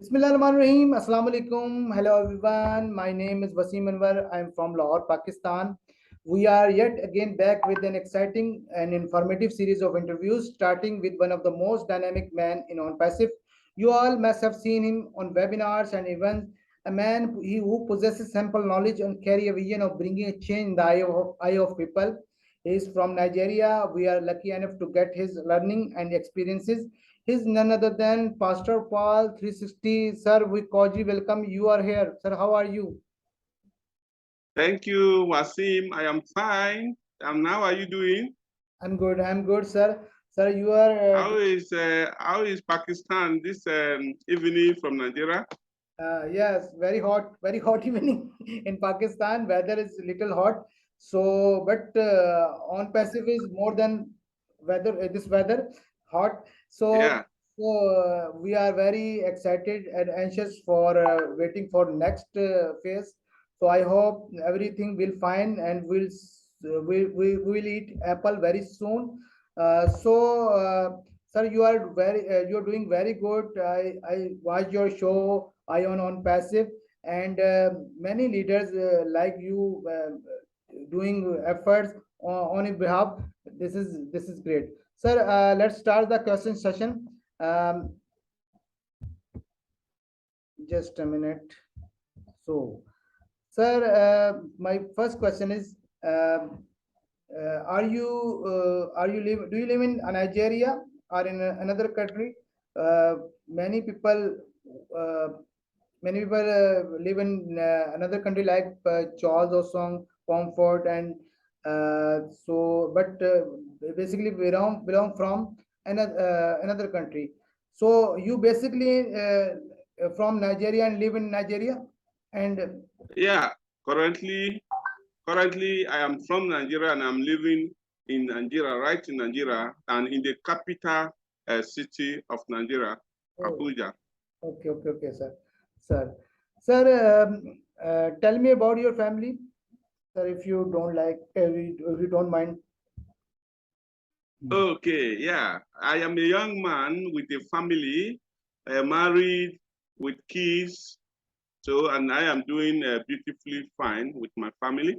Bismillahirrahmanirrahim. Assalamu alaikum. Hello everyone. My name is Wasim Anwar. I am from Lahore, Pakistan. We are yet again back with an exciting and informative series of interviews, starting with one of the most dynamic men in ONPASSIVE. You all must have seen him on webinars and events. A man who possesses ample knowledge and carry a vision of bringing a change in the eye of people. He is from Nigeria. We are lucky enough to get his learning and experiences. He's none other than Pastor Paul 360. Sir, we cordially welcome you are here. Sir, how are you? Thank you, Wasim. I am fine. And how are you doing? I'm good. I'm good, sir. Sir, you are. How is Pakistan this evening from Nigeria? Yes, very hot evening in Pakistan. Weather is little hot. So, but on Pacific is more than weather. This weather hot. So, Yeah. we are very excited and anxious for waiting for next phase. So, I hope everything will fine and we will eat apple very soon. Sir, you are doing very good. I watched your show on passive, and many leaders like you doing efforts on his behalf. This is great. Sir, let's start the question session. Um, just a minute. So, sir, my first question is. Are you live do you live in Nigeria or in another country? Many people uh, live in another country like Charles Osong, Comfort, and basically belong from another country. So you basically from Nigeria and live in Nigeria, and Yeah. Currently, I am from Nigeria and I'm living in Nigeria, right in Nigeria, and in the capital city of Nigeria, oh, Abuja. okay, sir. Sir, sir, tell me about your family, sir, if you don't like, if you don't mind. Okay, yeah. I am a young man with a family, married, with kids. So, and I am doing beautifully fine with my family.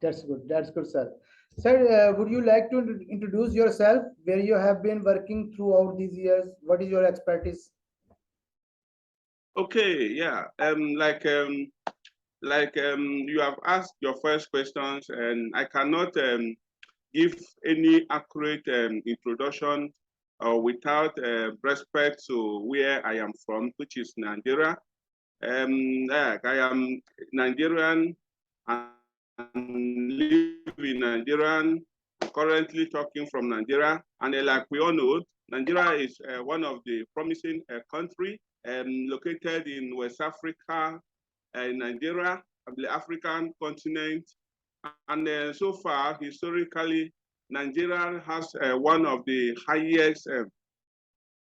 That's good. That's good, sir. Sir, would you like to introduce yourself, where you have been working throughout these years? What is your expertise? Okay, yeah. You have asked your first questions, and I cannot give any accurate introduction without respect to where I am from, which is Nigeria. Like I am Nigerian and live in Nigerian, currently talking from Nigeria. And like we all know, Nigeria is one of the promising country located in West Africa, Nigeria, the African continent. And so far, historically, Nigeria has one of the highest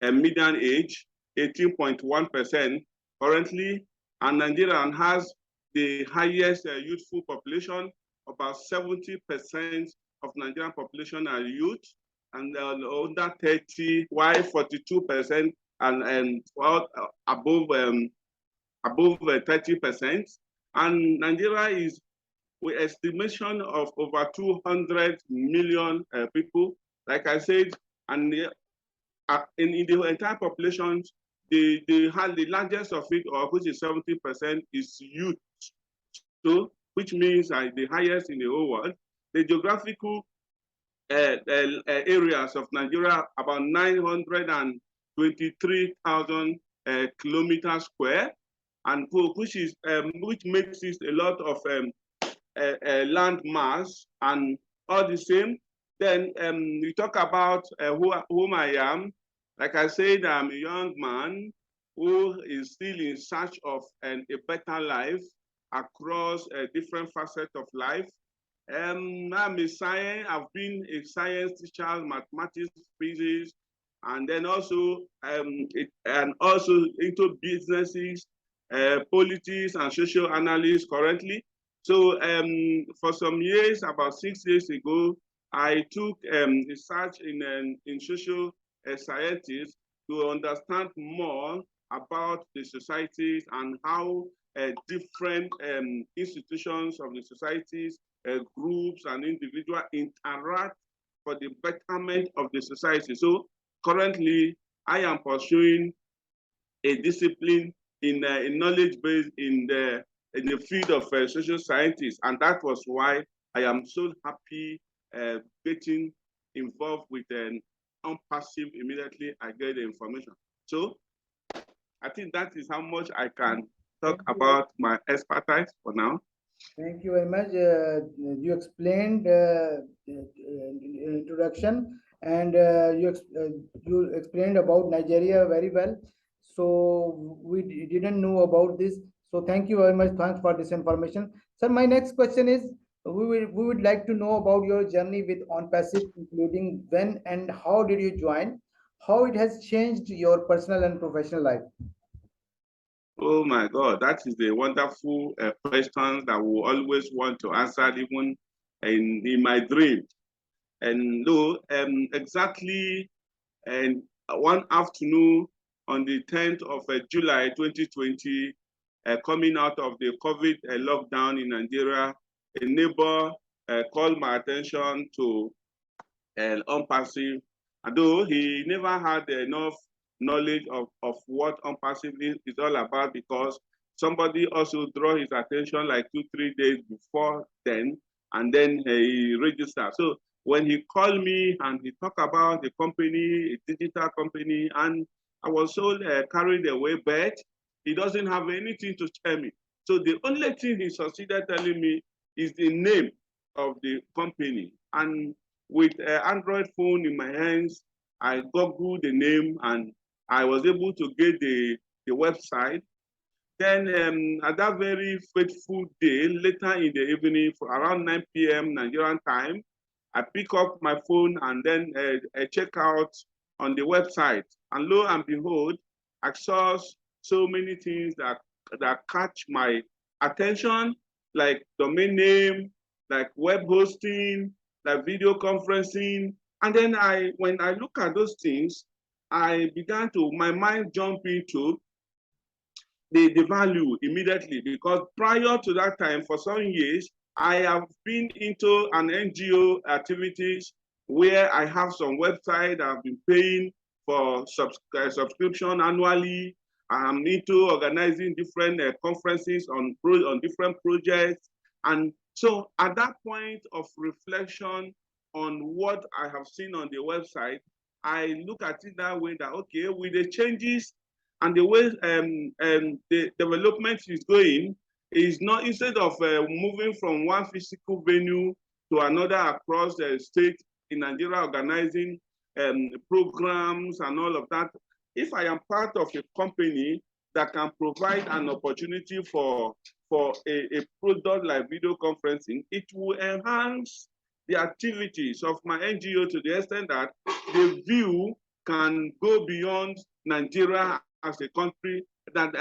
median age, 18.1% currently, and Nigeria has the highest youthful population. About 70% of Nigerian population are youth, and under 30, while 42% and above 30%. And Nigeria is with estimation of over 200 million people. Like I said, and in the entire population, the largest of it, or which is 70%, is youth. So, which means the highest in the whole world. The geographical areas of Nigeria, about 923,000 kilometers square, and which makes it a lot of land mass. And all the same, then we talk about whom I am. Like I said, I'm a young man who is still in search of a better life across different facets of life. I'm a science. I've been a science teacher, mathematics, physics, and then also into businesses, politics, and social analysis currently. So for some years, about 6 years ago, I took research in social sciences to understand more about the societies and how different institutions of the societies, groups and individuals interact for the betterment of the society. So currently, I am pursuing a discipline in knowledge base in the field of social sciences, and that was why I am so happy getting involved with an ONPASSIVE immediately I get the information. So I think that is how much I can talk about my expertise for now. Thank you very much. You explained introduction, and you explained about Nigeria very well. So we didn't know about this. So thank you very much. Thanks for this information. Sir, my next question is, we would like to know about your journey with OnPassive, including when and how did you join, how it has changed your personal and professional life. Oh my God, that is a wonderful question that we always want to answer, even in my dream. And no, exactly and one afternoon on the 10th of July 2020, coming out of the COVID lockdown in Nigeria, a neighbor called my attention to ONPASSIVE, although he never had enough knowledge of what ONPASSIVE is all about, because somebody also drew his attention like 2-3 days before then, and then he registered. So when he called me and he talked about the company, a digital company, and I was so carried away, but he doesn't have anything to tell me. So the only thing he succeeded telling me is the name of the company. And with an Android phone in my hands, I googled the name and I was able to get the website. Then at that very fateful day, later in the evening, for around 9 p.m. Nigerian time, I pick up my phone and then I check out on the website. And lo and behold, I saw so many things that catch my attention, like domain name, like web hosting, like video conferencing. And then when I look at those things, my mind jump into the value immediately, because prior to that time, for some years, I have been into an NGO activities where I have some website I've been paying for subscription annually. I'm into organizing different conferences on different projects. And so at that point of reflection on what I have seen on the website, I look at it that way, that, okay, with the changes and the way the development is going, is not, instead of moving from one physical venue to another across the state in Nigeria, organizing programs and all of that. If I am part of a company that can provide an opportunity for a product like video conferencing, it will enhance the activities of my NGO to the extent that the view can go beyond Nigeria as a country, that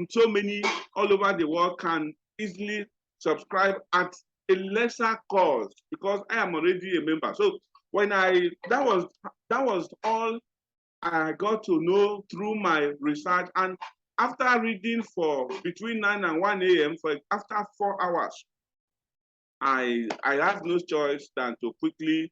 so many all over the world can easily subscribe at a lesser cost, because I am already a member. So when that was all I got to know through my research. And after reading for between 9 and 1 a.m. after 4 hours, I have no choice than to quickly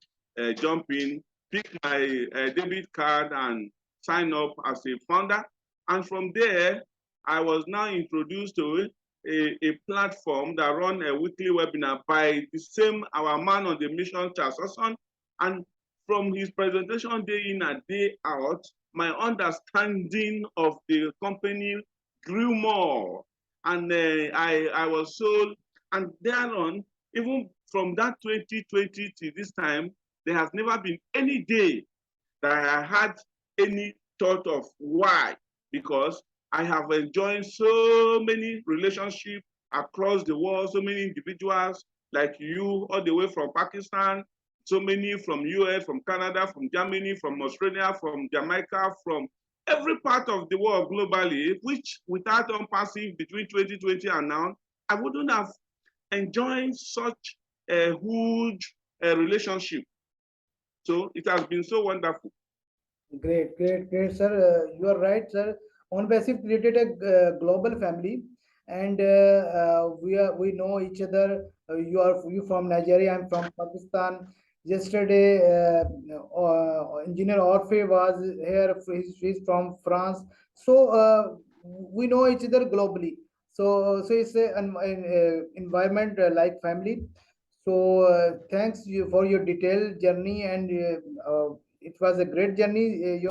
jump in, pick my debit card and sign up as a founder. And from there, I was now introduced to a platform that run a weekly webinar by the same, our man on the mission, Charles Sasson. And from his presentation day in and day out, my understanding of the company grew more. And I was sold. And thereon, even from that 2020 to this time, there has never been any day that I had any thought of why, because I have enjoyed so many relationships across the world, so many individuals like you, all the way from Pakistan, so many from US, from Canada, from Germany, from Australia, from Jamaica, from every part of the world globally, which without ONPASSIVE between 2020 and now, I wouldn't have enjoyed such a huge relationship. So it has been so wonderful. Great, great, great, sir. You are right, sir. OnPassive created a global family, and we know each other. You from Nigeria, I'm from Pakistan. Yesterday, engineer Orfe was here. He's from France. So we know each other globally. So it's an environment like family. So thanks you for your detailed journey, and it was a great journey.